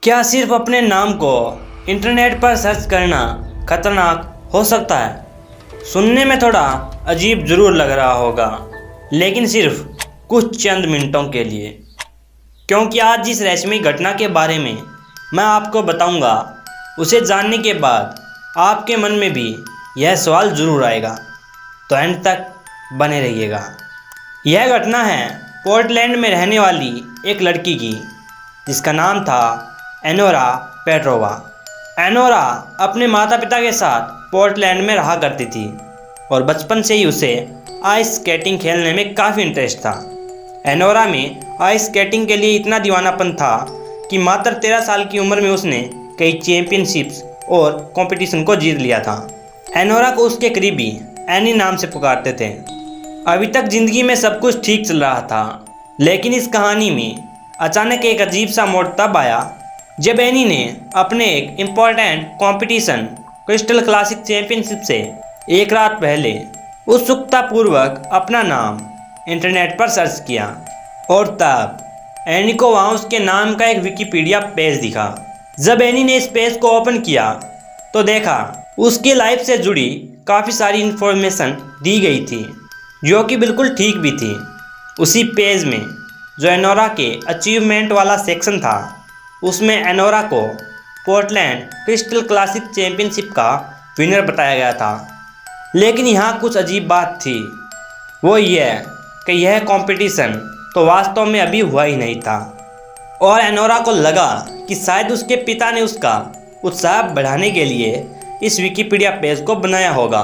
क्या सिर्फ अपने नाम को इंटरनेट पर सर्च करना खतरनाक हो सकता है? सुनने में थोड़ा अजीब ज़रूर लग रहा होगा, लेकिन सिर्फ कुछ चंद मिनटों के लिए। क्योंकि आज जिस रहस्यमयी घटना के बारे में मैं आपको बताऊंगा, उसे जानने के बाद आपके मन में भी यह सवाल ज़रूर आएगा। तो एंड तक बने रहिएगा। यह घटना है पोर्टलैंड में रहने वाली एक लड़की की, जिसका नाम था एनोरा पेट्रोवा। एनोरा अपने माता पिता के साथ पोर्टलैंड में रहा करती थी और बचपन से ही उसे आइस स्केटिंग खेलने में काफ़ी इंटरेस्ट था। एनोरा में आइस स्केटिंग के लिए इतना दीवानापन था कि मात्र 13 साल की उम्र में उसने कई चैंपियनशिप्स और कंपटीशन को जीत लिया था। एनोरा को उसके करीबी एनी नाम से पुकारते थे। अभी तक ज़िंदगी में सब कुछ ठीक चल रहा था, लेकिन इस कहानी में अचानक एक अजीब सा मोड़ तब आया जब एनी ने अपने एक important competition crystal classic championship से एक रात पहले उत्सुकतापूर्वक अपना नाम इंटरनेट पर सर्च किया। और तब एनी को वहाँ उसके नाम का एक विकिपीडिया पेज दिखा। जब एनी ने इस पेज को ओपन किया तो देखा उसकी लाइफ से जुड़ी काफ़ी सारी इन्फॉर्मेशन दी गई थी, जो कि बिल्कुल ठीक भी थी। उसी पेज में जो एनोरा के अचीवमेंट वाला सेक्शन था, उसमें एनोरा को पोर्टलैंड क्रिस्टल क्लासिक चैंपियनशिप का विनर बताया गया था। लेकिन यहाँ कुछ अजीब बात थी, वो यह कि यह कंपटीशन तो वास्तव में अभी हुआ ही नहीं था। और एनोरा को लगा कि शायद उसके पिता ने उसका उत्साह बढ़ाने के लिए इस विकिपीडिया पेज को बनाया होगा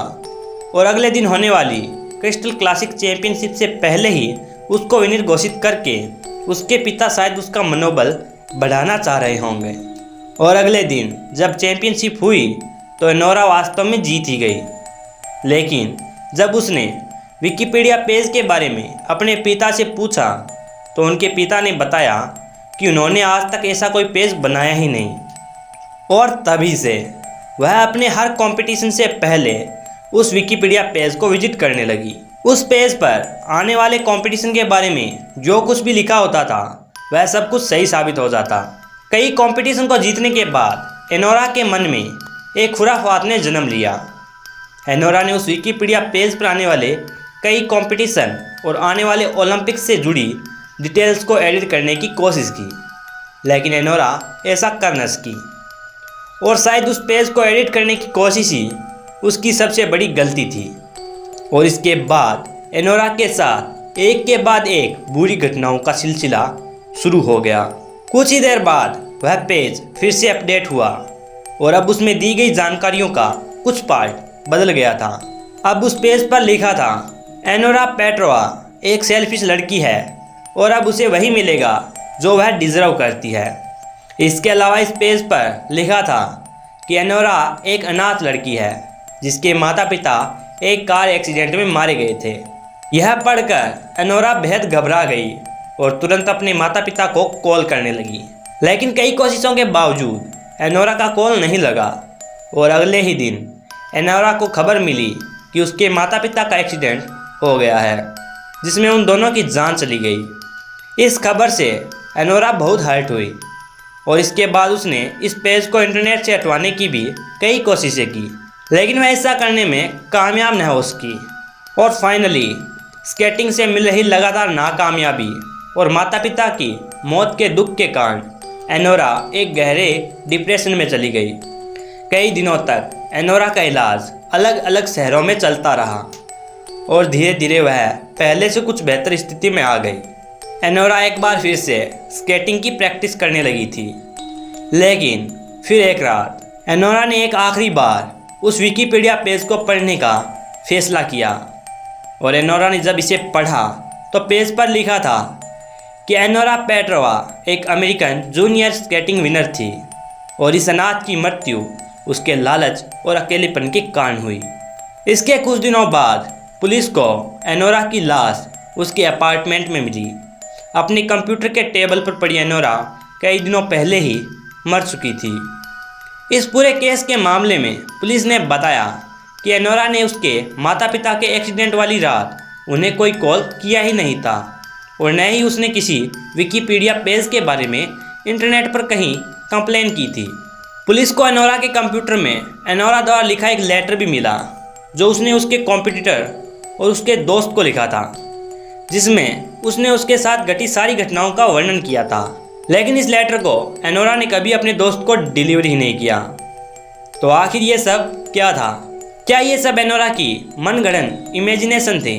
और अगले दिन होने वाली क्रिस्टल क्लासिक चैंपियनशिप से पहले ही उसको विनर घोषित करके उसके पिता शायद उसका मनोबल बढ़ाना चाह रहे होंगे। और अगले दिन जब चैंपियनशिप हुई तो एनोरा वास्तव में जीत ही गई। लेकिन जब उसने विकिपीडिया पेज के बारे में अपने पिता से पूछा तो उनके पिता ने बताया कि उन्होंने आज तक ऐसा कोई पेज बनाया ही नहीं। और तभी से वह अपने हर कंपटीशन से पहले उस विकिपीडिया पेज को विजिट करने लगी। उस पेज पर आने वाले कंपटीशन के बारे में जो कुछ भी लिखा होता था, वह सब कुछ सही साबित हो जाता। कई कंपटीशन को जीतने के बाद एनोरा के मन में एक खुराफात ने जन्म लिया। एनोरा ने उस विकिपीडिया पेज पर आने वाले कई कंपटीशन और आने वाले ओलंपिक्स से जुड़ी डिटेल्स को एडिट करने की कोशिश की, लेकिन एनोरा ऐसा कर न सकी। और शायद उस पेज को एडिट करने की कोशिश ही उसकी सबसे बड़ी गलती थी। और इसके बाद एनोरा के साथ एक के बाद एक बुरी घटनाओं का सिलसिला शुरू हो गया। कुछ ही देर बाद वह पेज फिर से अपडेट हुआ और अब उसमें दी गई जानकारियों का कुछ पार्ट बदल गया था। अब उस पेज पर लिखा था, एनोरा पेट्रोवा एक सेल्फिश लड़की है और अब उसे वही मिलेगा जो वह डिजर्व करती है। इसके अलावा इस पेज पर लिखा था कि एनोरा एक अनाथ लड़की है जिसके माता पिता एक कार एक्सीडेंट में मारे गए थे। यह पढ़कर एनोरा बेहद घबरा गई और तुरंत अपने माता पिता को कॉल करने लगी। लेकिन कई कोशिशों के बावजूद एनोरा का कॉल नहीं लगा और अगले ही दिन एनोरा को खबर मिली कि उसके माता पिता का एक्सीडेंट हो गया है, जिसमें उन दोनों की जान चली गई। इस खबर से एनोरा बहुत हर्ट हुई और इसके बाद उसने इस पेज को इंटरनेट से हटवाने की भी कई कोशिशें की, लेकिन वह ऐसा करने में कामयाब न हो सकी। और फाइनली स्केटिंग से मिल रही लगातार नाकामयाबी और माता पिता की मौत के दुख के कारण एनोरा एक गहरे डिप्रेशन में चली गई। कई दिनों तक एनोरा का इलाज अलग अलग शहरों में चलता रहा और धीरे धीरे वह पहले से कुछ बेहतर स्थिति में आ गई। एनोरा एक बार फिर से स्केटिंग की प्रैक्टिस करने लगी थी। लेकिन फिर एक रात एनोरा ने एक आखिरी बार उस विकिपीडिया पेज को पढ़ने का फैसला किया। और एनोरा ने जब इसे पढ़ा तो पेज पर लिखा था कि एनोरा पेट्रोवा एक अमेरिकन जूनियर स्केटिंग विनर थी और इस अनाथ की मृत्यु उसके लालच और अकेलेपन के कारण हुई। इसके कुछ दिनों बाद पुलिस को एनोरा की लाश उसके अपार्टमेंट में मिली। अपने कंप्यूटर के टेबल पर पड़ी एनोरा कई दिनों पहले ही मर चुकी थी। इस पूरे केस के मामले में पुलिस ने बताया कि एनोरा ने उसके माता पिता के एक्सीडेंट वाली रात उन्हें कोई कॉल किया ही नहीं था और न ही उसने किसी विकिपीडिया पेज के बारे में इंटरनेट पर कहीं कंप्लेन की थी। पुलिस को एनोरा के कंप्यूटर में एनोरा द्वारा लिखा एक लेटर भी मिला जो उसने उसके कॉम्पिटिटर और उसके दोस्त को लिखा था, जिसमें उसने उसके साथ घटी सारी घटनाओं का वर्णन किया था। लेकिन इस लेटर को एनोरा ने कभी अपने दोस्त को डिलीवर ही नहीं किया। तो आखिर ये सब क्या था? क्या ये सब एनोरा की मनगढ़ंत इमेजिनेशन थी?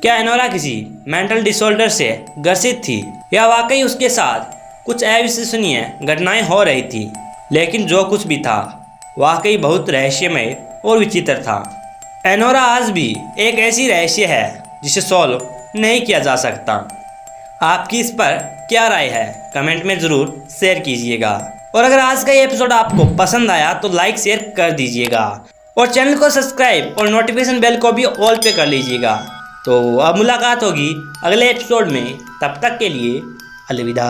क्या एनोरा किसी मेंटल डिसऑर्डर से ग्रसित थी, या वाकई उसके साथ कुछ अविश्वसनीय घटनाएं हो रही थी? लेकिन जो कुछ भी था वाकई बहुत रहस्यमय और विचित्र था। एनोरा आज भी एक ऐसी रहस्य है जिसे सॉल्व नहीं किया जा सकता। आपकी इस पर क्या राय है? कमेंट में ज़रूर शेयर कीजिएगा। और अगर आज का ये एपिसोड आपको पसंद आया तो लाइक शेयर कर दीजिएगा और चैनल को सब्सक्राइब और नोटिफिकेशन बेल को भी ऑल पे कर लीजिएगा। तो अब मुलाकात होगी अगले एपिसोड में, तब तक के लिए अलविदा।